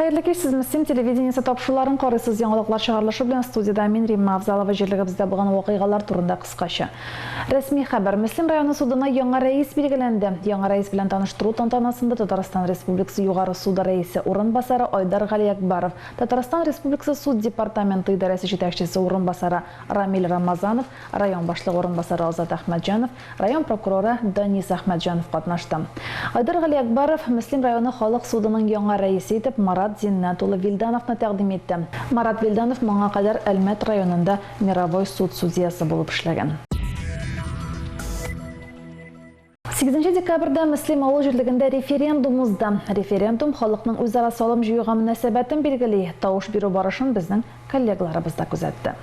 Hayırlı kеш, siz Müslim televideniyesi tapşıların qarısız yanılıqlar çağrılışı bilen studiyada min Rimma Avzalova jirligimizde bulan vaqigalar turunda qısqaşı. Resmi xabar, Müslim rayonu suduna yangi reis belgilendi. Yangi reis bilen tanıştırуу tantanasında Tataristan Respublikası Yuqarı Suda reisi orunbasarı Aydar Galiyakbarov, Tataristan Respublikası Sud Departamenti idaresi jetakchisi orunbasarı Ramil Ramazanov, rayon başlığı orunbasarı Azat Ahmedjanov, rayon prokurori Danis Ahmedjanov qatnaşdı. Aydar Galiyakbarov Müslim rayonu Xalq sudunun yangi reisi etib Marat Zinnatullah Vildanovni taqdim etdi. Marat Vildanov manga qadar Almat rayonunda Miravoy sud sudyasi bo'lib ishlagan. 8 dekabrda Müslim avul jirliginde referendumuzda. Referendum xalqning o'zaro salom juyuga munosabatin belgili. Tovush berib borishini bizning kollegalarimiz da kuzatdi.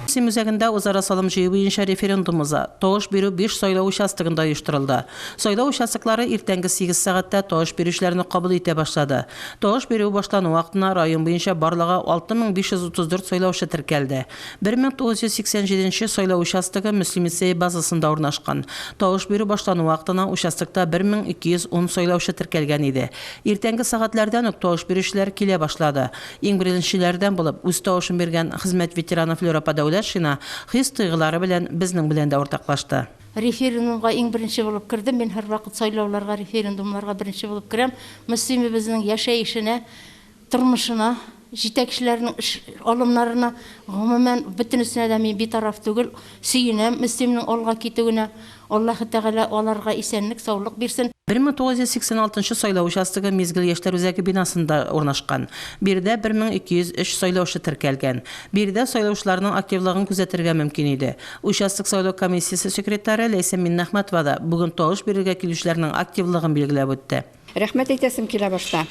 Müslim üzerinde uzara salım jüyü boyunca referendumuza toğuş biri 5 saylov участогында uyuşturuldu. Saylov участокları ertengi 8 saatda toğuş berişlerini kabul ete başladı. Toğuş beri başlanı vaqtına rayon boyunca barlığa 6534 saylovçu tirkeldi. 1987 saylov участогі Müslim lisey bazasında ornaşqan. Toğuş beri başlanı vaqtına участокта 1210 saylovçu tirkelgen idi. Ertengi saatlerden toğuş berişler kile başladı. Eң birinçilerden bulup üst toğuşun bergen hizmet veteranı Florapa Davlat Şina his tuygulары bilen bizning bilen de ortaklaştı. Referendumga eң birinchi bo'lib kirdim. Men har vaqt saylovlarga, referendumlarga birinchi bo'lib kiram. Müslimimizning yashayishine, turmushuna, jetakchilarning olimlarına, umuman bütünüsüne de men betaraf tugul suyunam. Müslimning olga ketugine Allahu Teala olarga esenlik, sağlık bersin. 1986 saylov участогі mezgil yaşlar özəki binasında ornaşqan. Birdə 1203 saylovçu tirkelgen. Birdə saylovçularının aktivlığını kuzetirge mümkün idi. Участок saylov komissiyası sekretari Leysa Minnahmatova da bugün toğuş biriga kilişlərinin aktivlığını belgilep ötdi. Rahmet eytesim kile başta.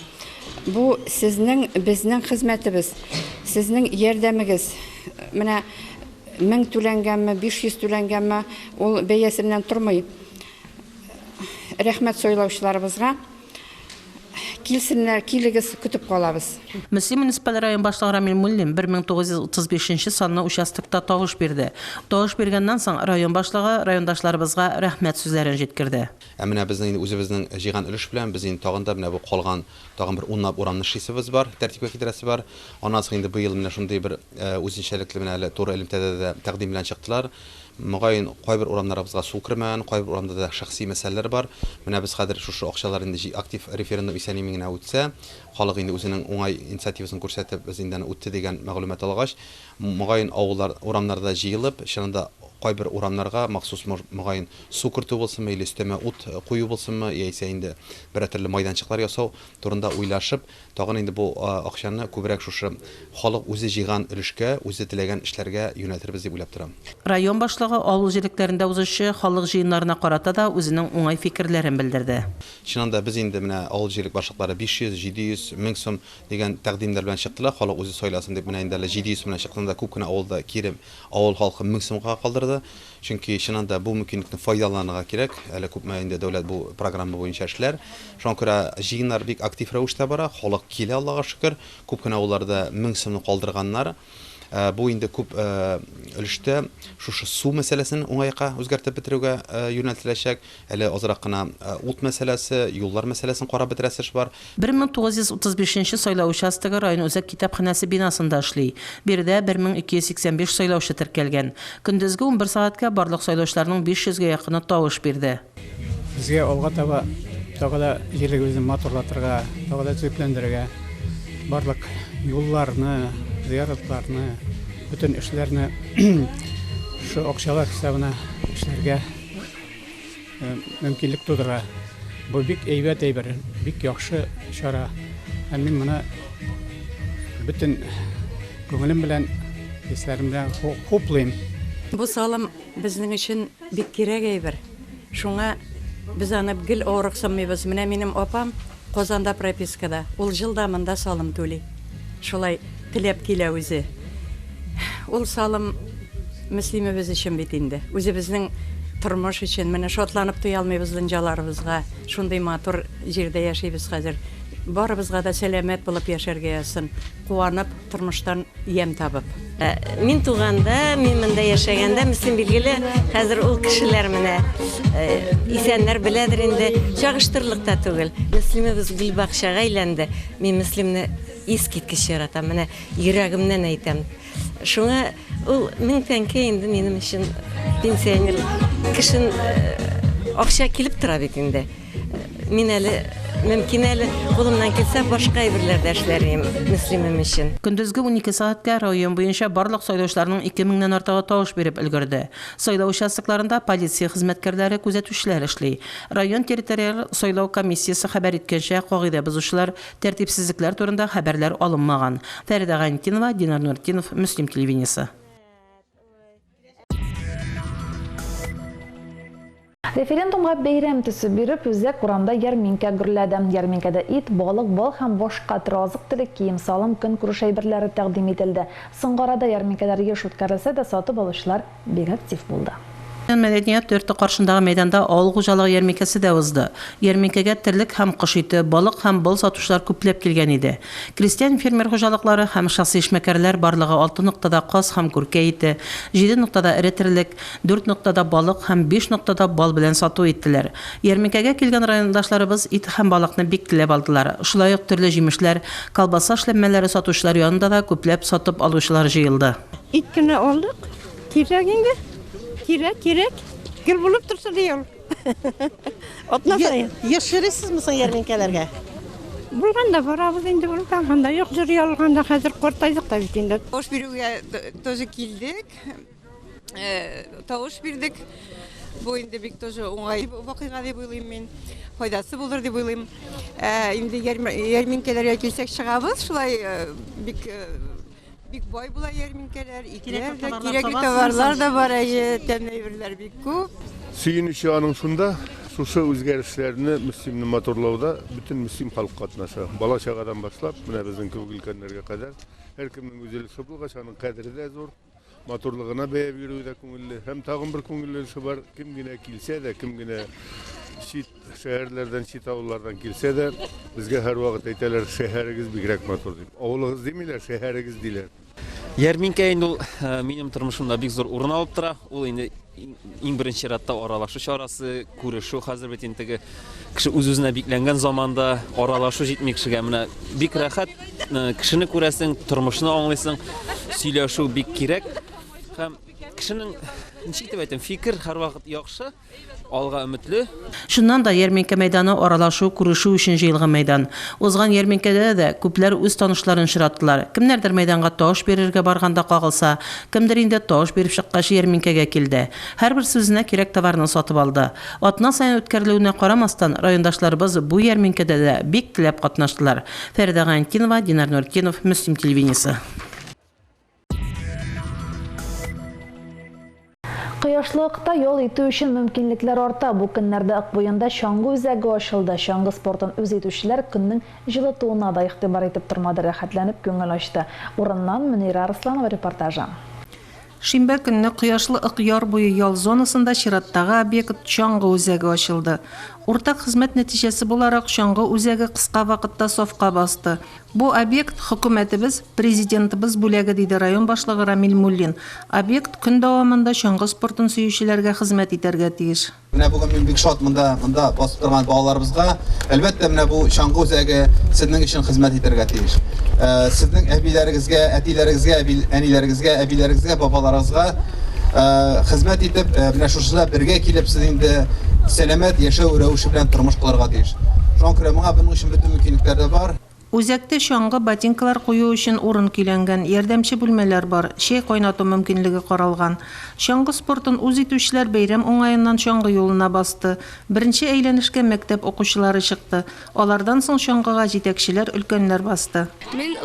Bu bizning hizmetimiz, sizning yardımınız. Mine 1000 tülengenme, 500 tülengenme, ol beyesinden turmay. Rahmet saylovchilarimizga kelsinler, keligiz kutib qolamiz. Müslim munisipal rayon başlığı Ramil Mullim 1935 sanlı участокта toğuş berdi. Toğuş bergenden soň rayon başlığı rayondaşlarımızga rahmet sözlerini jetkirdi. Emine bizning özümüzning jigan uluş bilen bizning tagında mine bu qolgan tagın bir unnap uramlı şisimiz var, tertip kidrasi var. Ondan soň bu yıl mine şunday bir özünçelikli mine to'g'ri ilmtada taqdim bilen chiqdilar. Muğayın qoy bir oramlarımızga suv kirman, qoy bir oramda da şahsi meseleler var. Mine biz qadir şu akşalar indi aktif referendum isenimine o'tsa, xalq indi o'zining o'ngay inisiativasini ko'rsatib biz indan o'tdi degan ma'lumot olgach, muğayın avullar oramlarda jiyilib, şunda qoy bir oramlarga maxsus muğayın suv kirituv bolsunmi, ýa üsteme o't qo'yuv bolsunmi, ýa indi bir türlü maydançıklar yasaw turunda oýlaşyp, tagyn indi bu akşany köbürek şu xalq o'zi jigan ülüşke, o'zi tilegen işlerge yöneltirbiz dep oýlap duram. Rayon başlığı avul jirliklerinde uzışı xalq jyynlaryna qarata da özüniň oňay fikirlerini bildirdi. Şunda biz indi mine avul jirlik başlyklary 500, 700, 1000 so'm degan taqdimler bilen çykdylar. Xalq o'zi soýlasyn dep mine indi 700 bilen çykdığında köpküne avulda kirim avul halky 1000 so'mga kaldırdı. Çünkü şunda bu mümkünlikten faydalanmaga kerek. Hele köpme indi döwlet bu programma boýunça işler. Şoňa görä jyynlar bek aktiv rawuşda bara. Xalq kile Allah'a şükür. Köpküne awullarda 1000 so'mny kaldırganlar. Bu indi köp ülüşte şu su meselesini oňayqa özgertip bitirүүge yöneltilecek. Hele azrak gana ot meselesi, yollar meselesini qarap bitiresiş var. 1935 saylov участогі rayon özek kitapxanası binasında işley. Birde 1285 saylovçu tirkelgen. Gündüzgi 11 saatga barlıq saylovçularının 500'ge yaqını toğuş berdi. Bizge olga taba togada jirligimizin motorlatırga, togada tüplendirge barlıq yollarını, ziyaretlerini, bütün işlerini şu akşalar hesabına işlerge mümkünlük tudurga. Bu bik eybet eyber, bik yaxşı şara. Min buna bütün köngülüm bilen, hislerim bilen hoplayım. Bu salım bizning için bik kerek eyber. Şuna biz anıp gil oğruqsamayız. Benim opam Qozanda propiskada. Ol жылдамында salım töli. Şolay tilep kile özü. Ol salım Müslimimiz için bitindi. Özü bizning turmuş için mene şotlanıp duy almayız lıncalarımızga. Şunday matur jerde yaşayız hazır. Barımızga da selamet bulup yaşarga yazsın. Kuanıp turmuştan yem tabıp. Min tuğanda, min mında yaşaganda Müslim bilgili hazır ol kişiler mene isenler biledir indi. Çağıştırlıkta tugul. Müslimimiz gülbakşaga aylandı. Min Müslimni искиткеч яратам. Менә йөрәгемнән әйтәм. Шуңа ул 1000 тәңкә инде минем өчен пенсионер кешен акча килеп тора бит инде. Мин әле мөмкин әле кулымнан килсә башка әйберләрдә эшләрем мөслимем өчен. Көндезге 12 сәгатькә район буенча барлык сайлаучыларның 2000-нән артыгы тавыш биреп өлгерде. Сайлау участокларында полиция хезмәткәрләре күзәтүчеләр эшли. Район территориаль сайлау комиссиясе хәбәр иткәнчә, кагыйдә бозучылар, тәртипсезлекләр турында хәбәрләр алынмаган. Фәридә Гантинова, Динар Нуртдинов, Мөслим телевидениесе. Референдумга бәйрәм төсі биреп, үзәк урамда ярминкә гөрләде. Ярминкәдә ит, балык, бал һәм башка азык-төлек кием салым, көнкүреш әйберләре тәкъдим ителде. Соңгы арада ярминкәләр еш үткәрелсә дә, сатып алучылар бик актив булды. Мәдәният йорты каршындагы мәйданда авыл хуҗалыгы ярминкәсе дә узды. Ярминкәгә терлек һәм кош ите, балык һәм бал сатучылар күпләп килгән иде. Крестьян фермер хуҗалыклары һәм шәхси эшмәкәрләр барлыгы 6 ноктада каз һәм күркә ите, 7 ноктада эре терлек, 4 ноктада балык һәм 5 ноктада бал белән сату иттеләр. Ярминкәгә килгән райондашларыбыз ит һәм балыкны бик теләп алдылар. Шулай ук төрле җимешләр, колбаса эшләнмәләре сатучылар янында да күпләп сатып алучылар җыелды. Ит кенә алдык. Кирәк инде. Кирәк. Гел булып торса диял. Атна сайын. Яшырсызмы соң ярминкәләргә? Булганда барабыз инде булып алганда, юк җыри алганда хәзер картайдык та бит инде. Тавыш бирүгә тоже килдек. Тавыш бирдек. Бу инде бик тоже уңай вакыйга дип уйлыйм мин. Файдасы булыр дип уйлыйм. Инде ярминкәләргә килсәк чыгабыз, шулай бик бай була ярминкәләр, итләр дә, кирәкле товарлар да бар, тәмләйберләр бик күп. Сөйініші аның шунда, шушы үзгәрішләрне мөслимне моторлауда бүтін мөслим халык катнаша. Бала чагадан башлап, менә безнең кебек өлкәннәргә кадәр һәркемнең үзенчә булгач, аның кадере дә зур, моторлыгына бәя бирү дә күңелле. Һәм тагын бер күңелле эше бар, кем генә килсә дә, кем генә чит шәһәрләрдән, чит авыллардан килсә дә, безгә һәр вакыт әйтәләр, шәһәрегез бигрәк мотор дип. Авылыгыз димиләр, шәһәрегез диләр. Ярминкә инде ул минем тормышымда бик зур урын алып тора. Ул инде иң беренче чиратта аралашу чарасы, күрешү, хәзер бит инде кеше үз-үзенә бикләнгән заманда аралашу җитми кешегә. Менә бик рәхәт, кешене күрәсең, тормышны аңлыйсың, сөйләшү бик кирәк. Һәм кешенең ничек дип әйтәм, фикер һәрвакыт яхшы, алга өметле. Шуннан да ярминкә мәйданы аралашу, күрешү өчен җыелган мәйдан. Узган ярминкәдә дә күпләр үз танышларын чираттылар. Кемнәрдер мәйданга тавыш бирергә барганда кагылса, кемдер инде тавыш биреп чыккач ярминкәгә килде. Һәрбер сүзенә кирәк товарны сатып алды. Атна саен үткәрелүенә карамастан, райондашларыбыз бу ярминкәдә дә бик теләп катнаштылар. Фәридә Гантинова, Динар Нуртдинов, Мөслим телевидениесе. Кыяшлыкта ял итү өчен мөмкинлекләр арта. Бу көннәрдә Акбуенда чаңгы үзәге ачылды. Чаңгы спортын үз итүчеләр көннең җылытуына да игътибар итеп тормады, рәхәтләнеп күңел ачты. Урыннан Мөнира Арсланова репортажы. Шимбә көнне кояшлы Ык-Яр буе ял зонасында чираттагы объект чаңгы үзәге ачылды. Уртак хезмәт нәтиҗәсе буларак чаңгы үзәге кыска вакытта сафка басты. Бу объект хөкүмәтебез, президентыбыз бүләге диде район башлыгы Рамил Муллин. Объект көн дәвамында чаңгы спортын сөючеләргә хезмәт итәргә тиеш. Менә бүген мин бик шат монда басып торган балаларыбызга, әлбәттә менә бу чаңгы үзәге сезнең өчен хезмәт итәргә тиеш. Сезнең әбиләрегезгә, әтиләрегезгә, әниләрегезгә, әбиләрегезгә, бабаларыгызга хезмәт итеп, менә шушыда бергә килеп сез инде сәламәт яшәү рәвеше белән тормыш кылырга тиеш. Шуңа күрә моңа буның өчен бөтен мөмкинлекләр дә бар. Үзәктә чаңгы ботинкалар кую өчен урын киләнгән, ярдәмче бүлмәләр бар, чәй кайнату мөмкинлеге каралган. Чаңгы спортын үз итүчеләр бәйрәм уңаеннан чаңгы юлына басты. Беренче әйләнешкә мәктәп укучылары чыкты. Алардан соң чаңгыга җитәкчеләр, өлкәннәр басты. Мин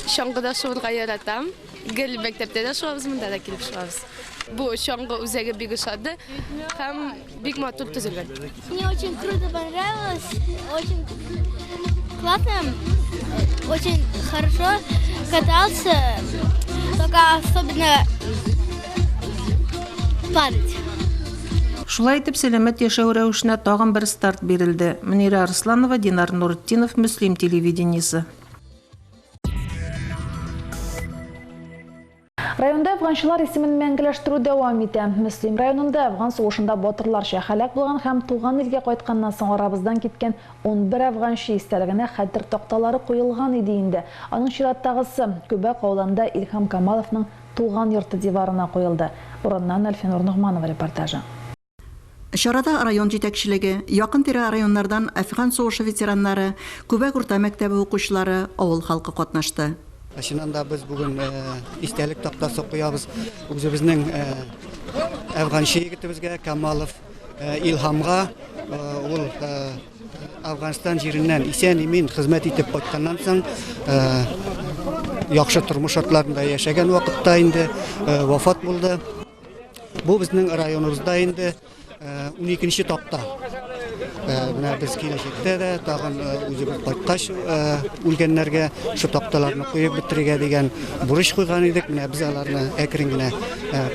чаңгыда шуырга яратам. Гел мәктәптә дә шуабыз, монда да килеп шуабыз. Бу чаңгы үзәге бик ошады һәм бик матур төзелгән. Мне очень круто понравилось, очень классно, очень хорошо катался, только особенно падать. Шулай итеп сәламәт яшәү рәвешенә тагын бер старт бирелде. Мөнира Арсланова, Динар Нуртдинов, Мөслим телевидениесе. Районда Афганчылар исемен мәңгеләштерү дәвам итә. Мөслим районында Афган сугышында батырларча һәлак булган һәм туган илгә кайтканнан соң арабыздан киткән 11 афганчы истәлегенә хәтер такталары куелган иде инде. Аның чираттагысы Күбәк авылында Илһам Камаловның туган йорты диварына куелды. Урыннан Әлфинур Нугманова репортажы. Шарада район җитәкчелеге, якын-тирә районнардан Афган сугышы ветераннары, Күбәк урта мәктәбе укучылары, авыл халкы катнашты. Шуннан да без бүген истәлек тактасы куябыз. Үзебезнең Афганчы егетебезгә Камалов Илһамга, ул Афганстан җиреннән исән-имин хезмәт итеп кайтканнан соң яхшы тормыш шартларында яшәгән вакытта инде вафат булды. Бу безнең районыбызда инде 12нче тапта. Менә без киләчәктә дә тагын үзебез кайткач үлгәннәргә шу такталарны куеп бетерергә дигән бурыч куйган идек. Менә без аларны әкрен генә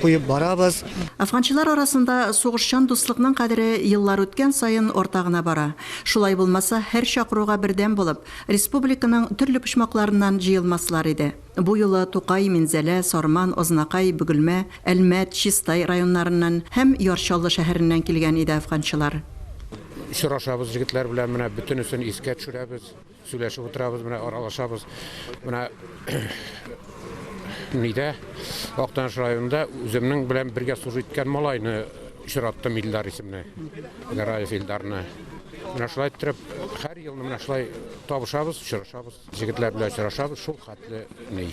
куеп барабыз. Афганчылар арасында сугышчан дуслыкның кадере еллар үткән саен ортагына бара. Шулай булмаса, һәр чакыруга бердәм булып, республиканың төрле почмакларыннан җыелмаслар иде. Бу юлы Тукай, Минзәлә, Сарман, Ознакай, Бөгелмә, Әлмәт, Чистай районнарыннан һәм Ярчаллы шәһәреннән килгән иде афганчылар. Сорашабыз җегетләр белән менә бөтенесен искә төшерәбез, сөйләшеп утырабыз, менә аралашабыз. Менә нидә Актаныш районында үземнең белән бергә служить иткән малайны очраттым, Илдар исемле. Гараев Илдарны. Менә шулай итеп, һәр ел менә шулай табышабыз, очрашабыз, җегетләр белән очрашабыз, шул хәтле ни.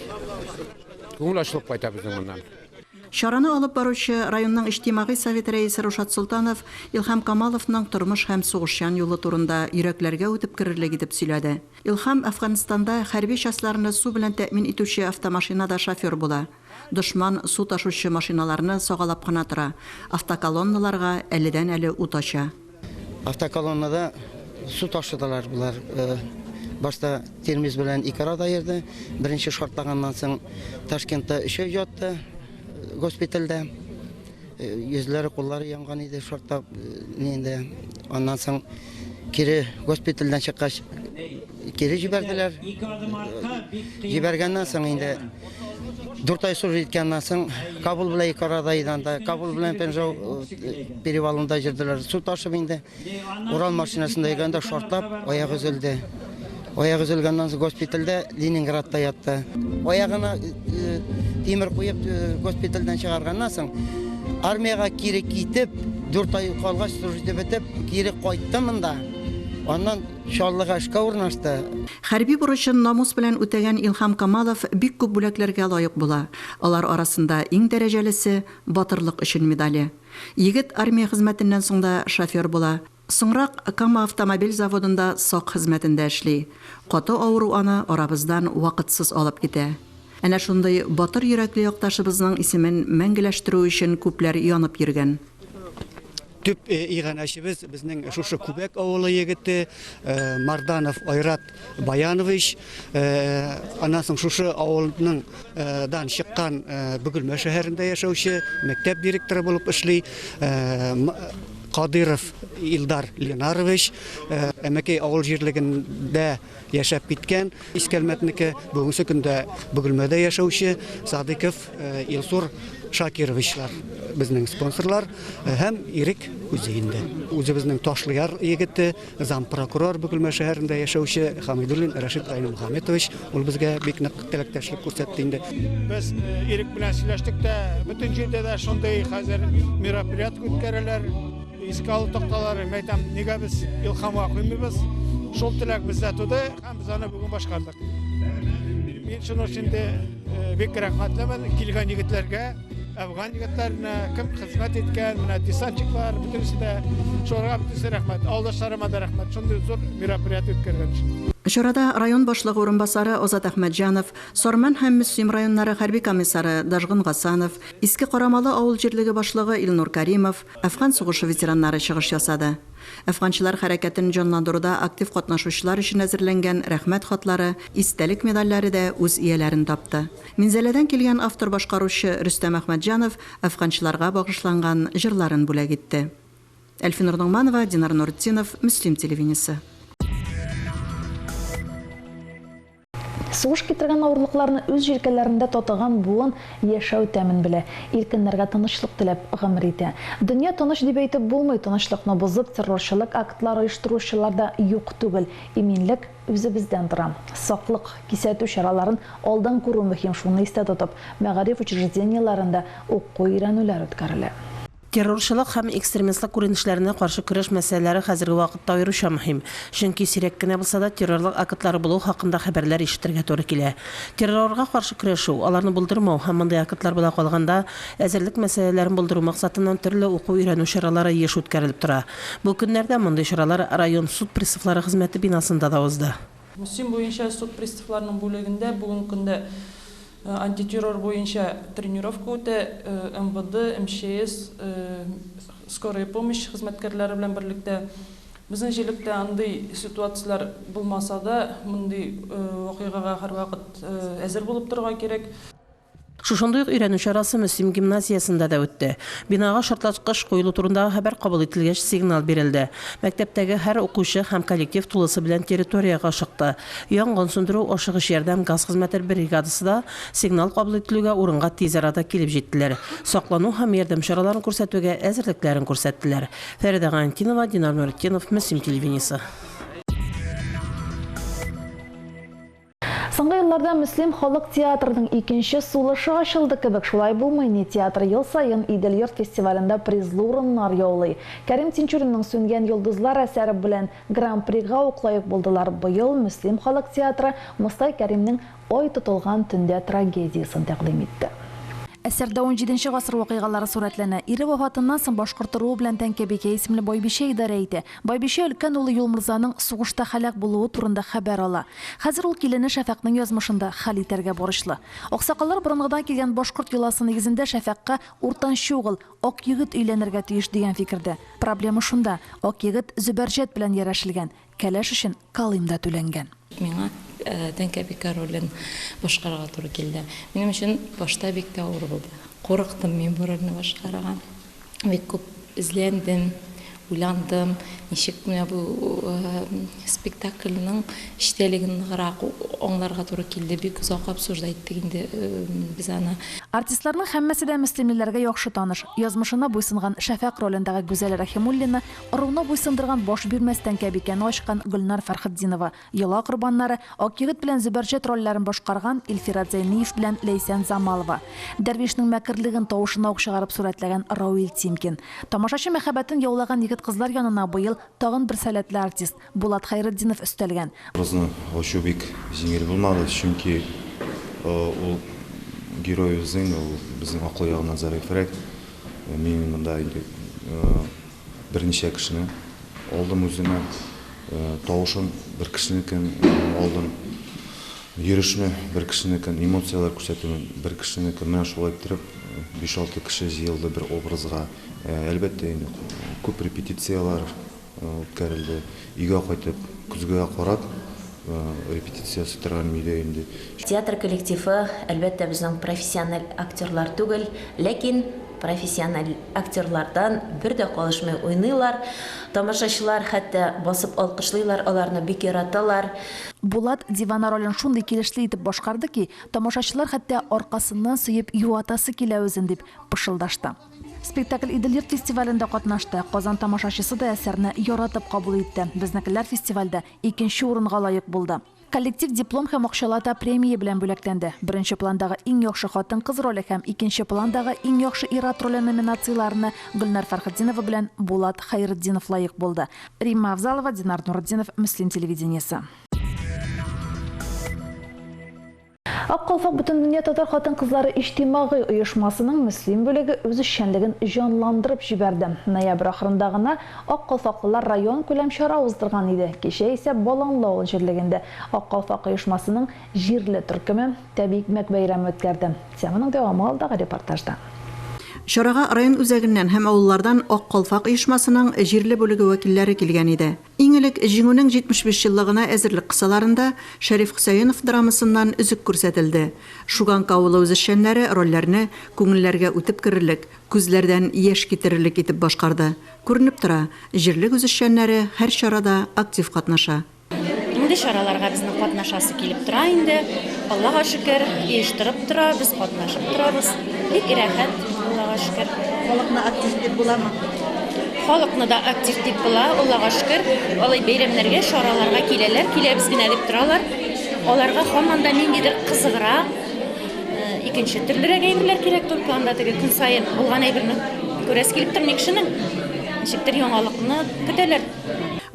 Күңел ачылып кайта безнең моннан. Шараны алып баручы районның иҗтимагый совет рәисе Рушат Султанов Илһам Камаловның тормыш һәм сугышчан юлы турында йөрәкләргә үтеп керерлек итеп сөйләде. Илһам Афганстанда хәрби частьларны су белән тәэмин итүче автомашинада шофер була. Дошман су ташучы машиналарны сагалап кына тора. Автоколонналарга әледән-әле ут ача. Автоколоннада су ташыдылар булар. Башта Термиз белән Икарада йөрде. Беренче шартлаганнан соң Ташкентта эше ятты. Госпитальдә йөзләре куллары янган иде шартлап инде. Аннан соң кире госпитальдән чыккач кире җибәрделәр. Җибәргәннән соң инде 4 ай служить иткәннән соң Кабул белән Икарада идәндә, Кабул белән Пенжау перевалында җирделәр. Су ташып инде. Урал машинасында йөргәндә шартлап аяк өзелде. Аяк өзелгәннән соң госпитальдә Ленинградта ятты. Аягына тимер куеп госпитальдән чыгарганнан соң армияга кире китеп 4 ай калгач служить итеп кире кайтты монда. Аннан шаллыга эшкә урнашты. Хәрби бурычын намус белән үтәгән Илһам Камалов бик күп бүләкләргә лаек була. Алар арасында иң дәрәҗәлесе батырлык өчен медале. Егет армия хезмәтеннән соң да шофер була. Соңрак Кама автомобиль заводында сак хезмәтендә эшли. Каты авыру аны арабыздан вакытсыз алып китә. Әнә шундый батыр йөрәкле якташыбызның исемен мәңгеләштерү өчен күпләр янып йөргән. Төп иганәчебез безнең шушы Күбәк авылы егете Марданов Айрат Баянович, аннан соң шушы авылның дан чыккан Бөгелмә шәһәрендә яшәүче мәктәп директоры булып эшли Кадыров Илдар Ленарович, әмәкәй авыл җирлегендә яшәп киткән, Искәлмәтнеке бүгенге көндә Бөгелмәдә яшәүче Садыков Илсур Шакировичлар безнең спонсорлар һәм Ирек үзендә. Үзебезнең Ташлыяр егете, зам прокурор Бөгелмә шәһәрендә яшәүче Хамидуллин Рашид Мөхәммәтович, ул безгә бик нык теләктәшлек күрсәтте инде. Без Ирек белән сөйләштек тә, бөтен җирдә дә шундый хәзер мероприятие үткәрәләр. Искалы такталары мәйтәм, нигә без Илһамга куймыйбыз? Шул теләк бездә туды, һәм без аны бүген башкардык. Мин шуның өчен дә бик рәхмәтлемен килгән егетләргә, Афган егетләренә, кем хезмәт иткән, менә десантчиклар, бөтенесе дә шуңа бөтенесе рәхмәт. Авылдашларыма да рәхмәт. Шундый зур мероприятие үткәргән өчен. Чарада район башлыгы урынбасары Озат Әхмәтҗанов, Сарман һәм Мөслим районнары хәрби комиссары Дажгын Гасанов, Иске Карамалы авыл җирлеге башлыгы Илнур Каримов, Афган сугышы ветераннары чыгыш ясады. Афганчылар хәрәкәтен җанландыруда актив катнашучылар өчен әзерләнгән рәхмәт хатлары, истәлек медальләре дә үз ияләрен тапты. Минзәләдән килгән автор башкаручы Рөстәм Әхмәтҗанов афганчыларга багышланган җырларын бүләк итте. Әлфинур Нугманова, Динар Нуртдинов, Мөслим телевидениесе. Сугыш китергән авырлыкларны үз җилкәләрендә тотыган буын яшәү тәмен белә. Иркеннәргә тынычлык теләп гомер итә. Дөнья тыныч дип әйтеп булмый, тынычлыкны бозып, террорчылык актлары оештыручылар да юк түгел. Иминлек үзебездән тора. Саклык, кисәтү чараларын алдан күрү мөһим, шуны истә тотып, мәгариф учрежденияларында уку өйрәнүләр үткәрелә. Террорчылык һәм экстремистлык күренешләренә каршы көрәш мәсьәләләре хәзерге вакытта аеруча мөһим. Чөнки сирәк кенә булса да террорлык актлары булу хакында хәбәрләр ишетергә туры килә. Террорга каршы көрәшү, аларны булдырмау һәм мондый актлар була калганда әзерлек мәсьәләләрен булдыру максатыннан төрле уку өйрәнү чаралары еш үткәрелеп тора. Бу көннәрдә мондый чаралар район суд приставлары хезмәте бинасында да узды. Мөселман буенча суд приставларының бүлегендә бүген көндә антитеррор буенча тренировка үтә, МВД, МЧС, скорая помощь хезмәткәрләре белән берлектә. Безнең җилектә андый ситуациялар булмаса да, мондый вакыйгага һәрвакыт әзер булып торырга кирәк. Шушындый өйрәнү чарасы Мөслим гимназиясында да үтте. Бинага шартлаткыч куелу турындагы хәбәр кабул ителгәч сигнал бирелде. Мәктәптәге һәр укучы һәм коллектив тулысы белән территорияга чыкты. Янгын сүндерү ашыгыч ярдәм газ хезмәтләр бригадасы да сигнал кабул ителүгә урынга тиз арада килеп җиттеләр. Саклану һәм ярдәм чараларын күрсәтүгә әзерлекләрен күрсәттеләр. Фәридә Гантинова, Динар Нуретдинов, Мөслим телевидениесе. Соңгы елларда Мөслим халык театрының икенче сулышы ачылды кебек. Шулай булмый, не театр ел сайын Идел-йорт фестивалендә призлы урыннар яулый. Кәрим Тинчуринның Сүнгән йолдызлар әсәре белән гран-прига ук лаек булдылар. Быел Мөслим халык театры Мустай Кәримнең Ой тотылган төндә трагедиясын тәкъдим итте. Әсәрдә 17нче гасыр вакыйгалары сурәтләнә. Ире вафатыннан соң башкортыруы белән Тәңкәбикә исемле Байбишә идарә итә. Байбишә өлкән улы Юлмырзаның сугышта һәлак булуы турында хәбәр ала. Хәзер ул килене Шәфәкның язмышында хәл итәргә борычлы. Аксакаллар борынгыдан килгән башкорт йоласы нигезендә Шәфәккә уртанчы угыл ак егет өйләнергә тиеш дигән фикердә. Проблема шунда: ак егет Зөбәрҗәт белән ярашылган, кәләш өчен калыймда түләнгән. Миңа Тәңкәбикә ролен башкарырга туры килде. Минем өчен башта бик тә авыр булды. Курыктым мин бу рольне башкарырга. Бик күп изләндем, уйландым. Ничек менә бу спектакльнең эчтәлеген ныграк аңларга туры килде. Бик озак обсуждать иттек инде без аны. Артистларның һәммәсе дә мөслимләргә яхшы таныш. Язмышына буйсынган Шәфәк ролендәге Гүзәл Рәхимуллина, оруына буйсындырган баш бирмәс Тәңкәбикәне ачкан Гөлнар Фәрхетдинова, Йола корбаннары Ак егет белән Зөбәрҗәт рольләрен башкарган Илфират Зәйниев белән Ләйсән Замалова, Дәрвишнең мәкерлеген тавышына ук чыгарып сурәтләгән Рауил Тимкин. Тамашачы мәхәббәтен яулаган егет-кызлар янына быел тагын бер сәләтле артист Булат Хайретдинов өстәлгән. Образны ачу бик җиңел булмады, чөнки ул героебезнең, безнең аклы ягыннан зарифрәк. Мин монда инде берничә кешене алдым үземә, тавышын бер кешенекен алдым, йөришне бер кешенекен, эмоциялар күрсәтүен бер кешенекен, менә шулай итеп 5-6 кеше җыелды бер образга. Әлбәттә инде күп репетициялар үткәрелде. Өйгә кайтып, күзгә карап репетициясы торган миле инде. Театр коллективы әлбәттә безнең профессиональ актерлар түгел, ләкин профессиональ актерлардан бер дә калышмый уйныйлар. Тамашачылар хәтта басып алкышлыйлар, аларны бик яраталар. Булат дивана ролен шундый килешле итеп башкарды ки, тамашачылар хәтта аркасыннан сөеп юатасы килә үзен дип пышылдашты. Спектакль Идел-йорт фестивалендә катнашты. Казан тамашачысы да әсәрне яратып кабул итте. Безнекеләр фестивальдә икенче урынга лаек булды. Коллектив диплом һәм акчалата премия белән бүләкләнде. Беренче пландагы иң яхшы хатын-кыз роле һәм икенче пландагы иң яхшы ир-ат роле номинацияларына Гөлнар Фәрхетдинова белән Булат Хайретдинов лаек булды. Римма Авзалова, Динар Нуретдинов, Мөслим телевидениесе. Ак калфак бөтен дөнья татар хатын-кызлары иҗтимагый оешмасының Мөслим бүлеге үз эшчәнлеген җанландырып җибәрде. Ноябрь ахырында гына Ак калфаклылар район күләм чара уздырган иде. Кичә исә Баланлы авыл җирлегендә Ак калфак оешмасының җирле төркеме Тәбикмәк бәйрәме үткәрде. Теманың дәвамы алдагы репортажда. Чарага район үзәгеннән һәм авыллардан Ак калфак оешмасының җирле бүлеге вәкилләре килгән иде. Иң элек җиңүнең 75 еллыгына әзерлек кысаларында Шәриф Хөсәенов драмасыннан үзек күрсәтелде. Шуганка авылы үзешчәннәре рольләрне күңелләргә үтеп керерлек, күзләрдән яшь китерерлек итеп башкарды. Күренеп тора, җирле үзешчәннәре һәр чарада актив катнаша. Инде шараларга безнең катнашасы килеп тора инде. Аллага шөкер, оештырып тора, без катнашып торабыз. Бик рәхәт, Аллага шөкер. Халыкны актив дип буламы? Халыкны да актив дип була, Аллага шөкер. Алай бәйрәмнәргә, шараларга киләләр, киләбез генә дип торалар. Аларга һаман да ниндидер кызыграк, икенче төрлерәк әйберләр кирәк, только анда теге көн сайын булган әйберне күрәс килеп тормый кешенең. Ничектер яңалыкны көтәләр.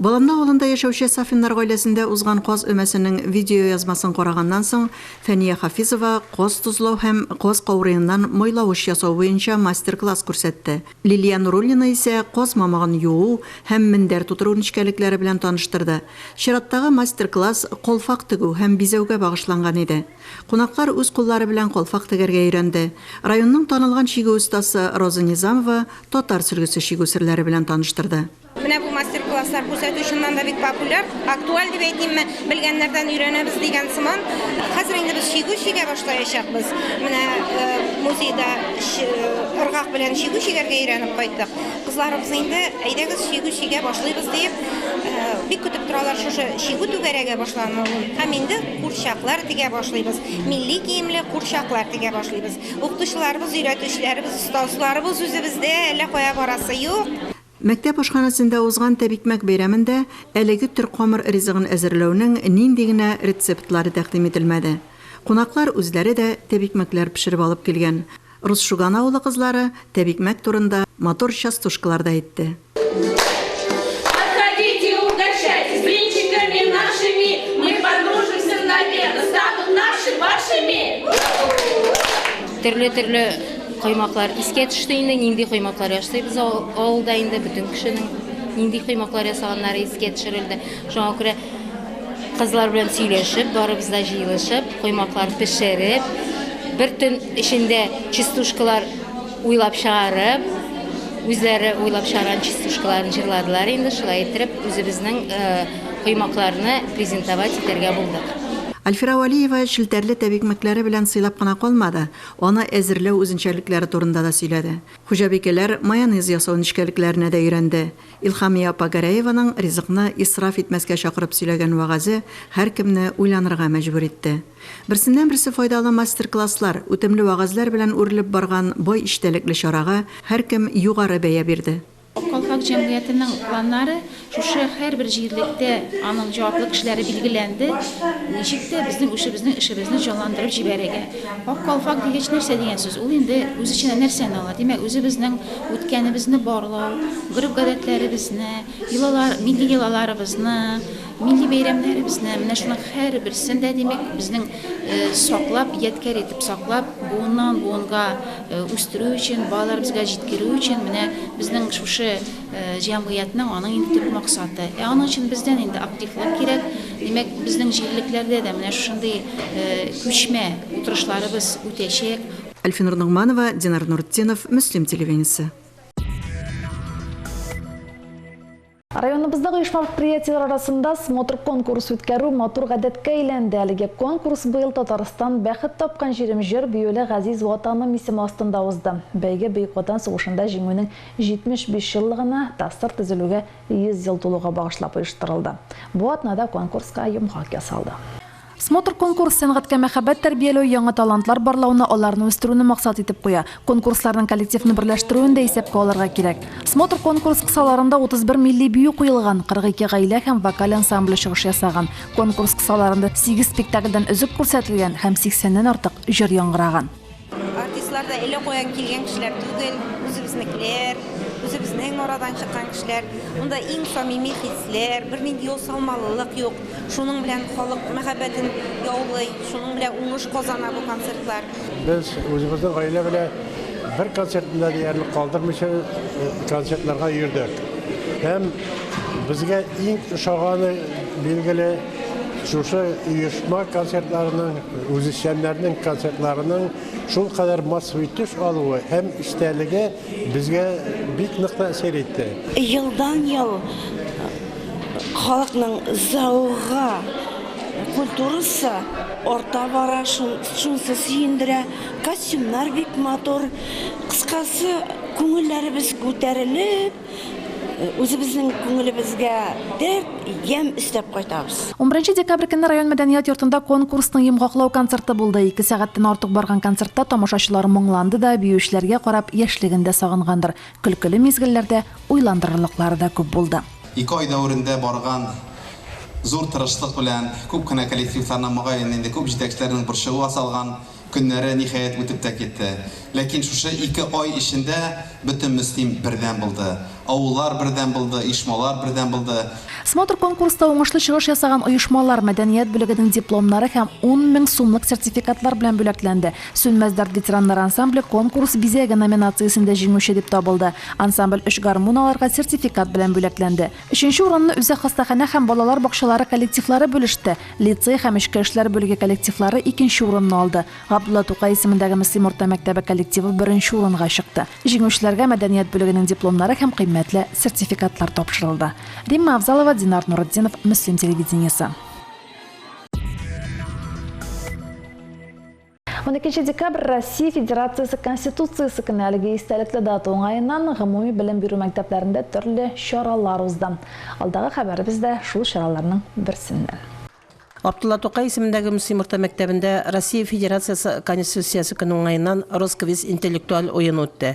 Баламна авылында яшәүче Сафиннар гаиләсендә узган каз өмәсенең видео язмасын караганнан соң Фәния Хафизова каз тузлау һәм каз каурыеннан майлавыш ясау буенча мастер-класс күрсәтте. Лилия Нуруллина исә каз мамыгын юу һәм мендәр тутыру нечкәлекләре белән таныштырды. Чираттагы мастер-класс колфак тегү һәм бизәүгә багышланган иде. Кунаклар үз куллары белән колфак тегәргә өйрәнде. Районның танылган шигү ustaсы Роза Низамова татар сөлгесе шигү серләре белән таныштырды. Менә бу мастер-класслар күрсәтү өчен да бик популяр, актуаль дип әйтимме, белгәннәрдән өйрәнәбез дигән сыман. Хәзер инде без шигү шигә башлаячакбыз. Менә музейда ыргак белән шигү шигәргә өйрәнеп кайттык. Кызларыбыз инде әйдәгез шигү шигә башлыйбыз дип бик көтеп торалар шушы шигү түгәрәгә башлануын. Һәм инде курчаклар тигә башлыйбыз. Милли киемле курчаклар тигә башлыйбыз. Укытучыларыбыз, өйрәтүчеләребез, остазларыбыз үзебездә әллә кая барасы юк. Мәктәп ашханасында узган тәбикмәк бәйрәмендә әлеге төр камыр ризыгын әзерләүнең нинди генә рецептлары тәкъдим ителмәде. Кунаклар үзләре дә тәбикмәкләр пешереп алып килгән. Рус Шуган авылы кызлары тәбикмәк турында матур частушкаларда әйтте. Подходите, угощайтесь блинчиками нашими, мы подружимся мгновенно, станут наши вашими. Төрле каймаклар искә төште инде, нинди каймаклар ясыйбыз авылда инде бөтен кешенең нинди каймаклар ясаганнары искә төшерелде. Шуңа күрә кызлар белән сөйләшеп, барыбыз да җыелышып, каймаклар пешереп, бер төн эчендә частушкалар уйлап чыгарып, үзләре уйлап чыгарган частушкаларын җырладылар инде, шулай итеп үзебезнең каймакларны презентовать итәргә булдык. Альфира Валиева шилтәрле тәбикмәкләре белән сыйлап кына калмады, аны әзерләү үзенчәлекләре турында да сөйләде. Хуҗабикәләр майонез ясау нечкәлекләренә дә өйрәнде. Илхамия Пагараеваның ризыкны исраф итмәскә чакырып сөйләгән вагызы һәркемне уйланырга мәҗбүр итте. Берсеннән-берсе файдалы мастер-класслар, үтемле вагызлар белән үрелеп барган бай иштәлекле чарага һәркем югары бәя бирде. Колфак җәмгыятенең планнары шушы һәрбер җирлектә аның җаваплы кешеләре билгеләнде. Ничек тә безнең эшебезне җанландырып җибәрергә. Ак колфак дигәч нәрсә дигән сүз? Ул инде үз эченә нәрсәне ала? Димәк, үзебезнең үткәнебезне барлау, гореф-гадәтләребезне, милли йолаларыбызны, милли бәйрәмнәребезне, менә шуның һәрберсендә димәк безнең саклап, ядкар итеп саклап, буыннан буынга үстерү өчен, балаларыбызга җиткерү өчен менә безнең шушы җәмгыятьнең аның инде төп максаты. Аның өчен бездән инде активлык кирәк. Димәк, безнең җирлекләрдә дә менә шундый күчмә утырышларыбыз үтәчәк. Альфинур Нугманова, Динар Нуртдинов, Муслим телевидениесе. Районыбыздагы оешма предприятиялар арасында смотр конкурс үткәрү матур гадәткә әйләнде. Әлеге конкурс быел Татарстан бәхет тапкан җирем җыр Бөйле Газиз ватаны исеме астында узды. Бәйге Бөек Ватан сугышында җиңүнең 75 еллыгына тастыр төзелүгә 100 ел тулуга багышлап оештырылды. Бу атнада конкурска йомгак ясалды. Смотр конкурс сәнгатькә мәхәббәт тәрбияләү, яңа талантлар барлауны, аларны үстерүне максат итеп куя. Конкурсларның коллективны берләштерүен дә исәпкә алырга кирәк. Смотр конкурс кысаларында 31 милли бию куелган, 42 гаилә һәм вокаль ансамбле чыгыш ясаган. Конкурс кысаларында 8 спектакльдән өзеп күрсәтелгән һәм 80ннән артык җыр яңгыраган. Артистлар да эле куян килгән кешеләр түгел, үзебезнекеләр, үзебезнең арадан чыккан кешеләр. Монда иң самими хисләр, бернинди ясалмалылык юк. Шуның белән халык мәхәббәтен яулый, шуның белән уңыш казана бу концертлар. Без үзебезнең гаилә белән бер концертында диярлек калдырмыйча концертларга йөрдек. Һәм безгә иң ошаганы билгеле шушы оешма концертларының, үзешчәннәрнең концертларының шул кадәр массовый төш алуы һәм истәлеге безгә бик нык тәэсир итте. Елдан ел халыкның зауга культурасы орта бара, шунсы сөендерә, костюмнар бик матур, кыскасы күңелләребез күтәрелеп, Үзебезнең күңелебезгә дәрт, ям өстәп кайтабыз. 11 декабрь көнне район мәдәният йортында конкурсның йомгаклау концерты булды. 2 сәгатьтән артык барган концертта тамашачылар моңланды да, биючеләргә карап яшьлегендә сагынгандыр. Көлкеле мизгелләрдә уйландырырлыклары да күп булды. 2 ай дәврендә барган зур тырышлык белән күп кенә коллективларның мөгаен инде күп җитәкчеләрнең борчыгы асалган көннәре ниһаять үтеп тә китте. Ләкин шушы 2 ай эчендә бөтен мөслим бердән булды. Авыллар бердән булды, ишмалар бердән булды. Смотр конкурста уңышлы чыгыш ясаган оешмалар мәдәният бүлегенең дипломнары һәм 10 000 сумлык сертификатлар белән бүләкләнде. Сүнмәздәр ветераннар ансамбле конкурс бизәге номинациясендә җиңүче дип табылды. Ансамбль 3 гармоналарга сертификат белән бүләкләнде. 3нче урынны Үзәк хастаханә һәм балалар бакчалары коллективлары бүлеште. Лицей һәм эчке эшләр бүлеге коллективлары 2нче урынны алды. Габдулла Тукай исемендәге Мөслим орта мәктәбе коллективы 1нче урынга чыкты. Җиңүчеләргә мәдәният бүлегенең дипломнары һәм кыйммәтле сертификатлар тапшырылды. Римма Авзалова, Динар Нуретдинов, Мөслим телевидениесе. 12 декабрь Россия Федерациясы Конституциясы көне әлеге истәлекле дата уңаеннан гомуми белем бирү мәктәпләрендә төрле чаралар узды. Алдагы хәбәребездә шул чараларның берсеннән. Абдулла Тукай исемендәге Мөслим орта мәктәбендә Россия Федерациясы Конституциясы көне уңаеннан Росквиз интеллектуаль уен үтте.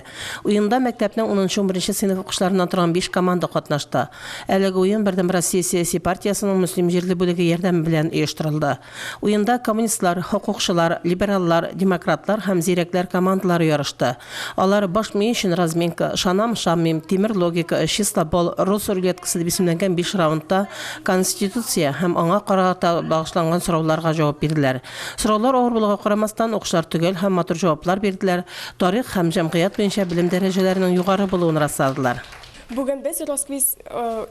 Уенда мәктәпнең 10-11 сыйныф укучыларыннан торган 5 команда катнашты. Әлеге уен Бердәм Россия сиясәт партиясының мөслим җирле бүлеге ярдәме белән оештырылды. Уенда коммунистлар, хокукчылар, либераллар, демократлар һәм зирәкләр командалары ярышты. Алар баш миешин разменка, шанам шаммим, тимер логика, числобол, рус рулеткасы дип исемләнгән 5 раундта Конституция һәм аңа карата багышланган сорауларга җавап бирделәр. Сораулар авыр булуга карамастан укучылар түгел һәм матур җаваплар бирделәр. Тарих һәм җәмгыять буенча белем дәрәҗәләренең югары булуын расладылар. Бүген без Росквиз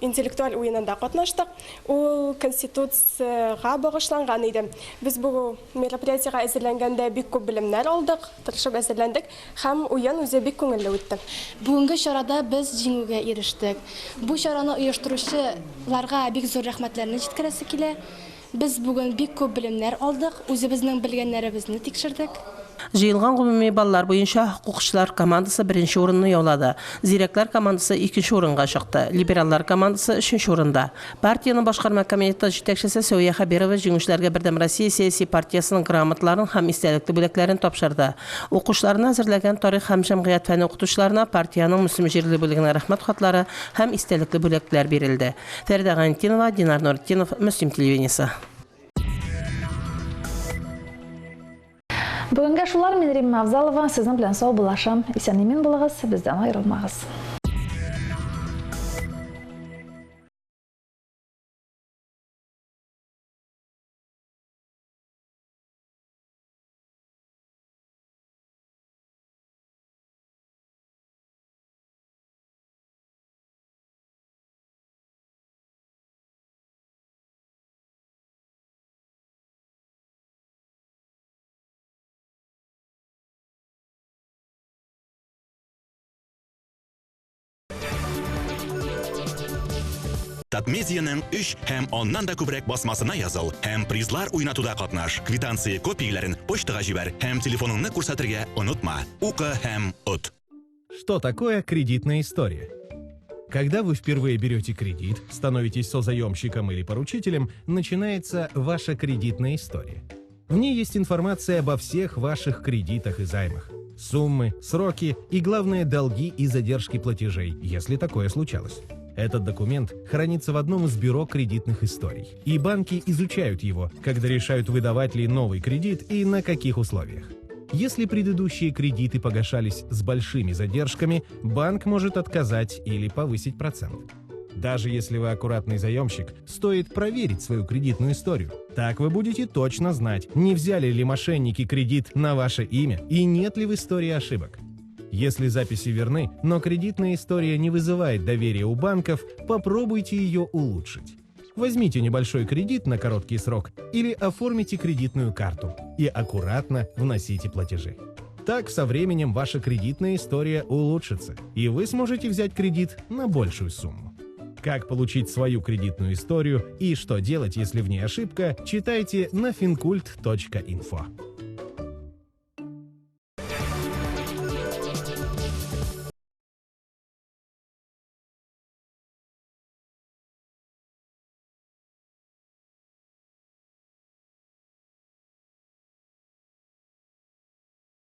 интеллектуаль уенында катнаштык. Ул Конституцияга багышланган иде. Без бу мероприятиягә әзерләнгәндә бик күп белемнәр алдык, тырышып әзерләндек һәм уен үзе бик күңелле үтте. Бүгенге чарада без җиңүгә ирештек. Бу чараны оештыручыларга бик зур рәхмәтләрне җиткерәсе килә. Biz бүген бик күп белемнәр алдык, үзебезнең белгәннәребезне тикшердек. Җыелган гомуми баллар буенча хукукчылар командасы 1нче урынны яулады. Зирәкләр командасы 2нче урынга чыкты. Либераллар командасы 3нче урында. Партияның башкарма комитеты җитәкчесе Сәвия Хәбирова җиңүчеләргә Бердәм Россия сиясәт партиясының грамоталарын һәм истәлекле бүләкләрен тапшырды. Укучыларны әзерләгән тарих һәм җәмгыять фәне укытучыларына партияның мөслим җирле бүлегенә рәхмәт хатлары һәм истәлекле бүләкләр бирелде. Фәридә Гантинова, Динар Нуретдинов, Мөслим телевидениесе. Бүгенге шулар, мен Римма Авзалова, сезнең белән сау булашам. Исән-имин булыгыз, бездән аерылмагыз. Татмедианың 3 һәм оннан да күбрәк басмасына языл һәм призлар уйнатуда катнаш. Квитанция копияләрен почтага җибәр һәм телефоныңны күрсәтергә онытма. Укы һәм ут. Что такое кредитная история? Когда вы впервые берете кредит, становитесь созаемщиком или поручителем, начинается ваша кредитная история. В ней есть информация обо всех ваших кредитах и займах. Суммы, сроки и, главное, долги и задержки платежей, если такое случалось. Этот документ хранится в одном из бюро кредитных историй. И банки изучают его, когда решают, выдавать ли новый кредит и на каких условиях. Если предыдущие кредиты погашались с большими задержками, банк может отказать или повысить процент. Даже если вы аккуратный заемщик, стоит проверить свою кредитную историю. Так вы будете точно знать, не взяли ли мошенники кредит на ваше имя и нет ли в истории ошибок. Если записи верны, но кредитная история не вызывает доверия у банков, попробуйте ее улучшить. Возьмите небольшой кредит на короткий срок или оформите кредитную карту и аккуратно вносите платежи. Так со временем ваша кредитная история улучшится, и вы сможете взять кредит на большую сумму. Как получить свою кредитную историю и что делать, если в ней ошибка, читайте на fincult.info.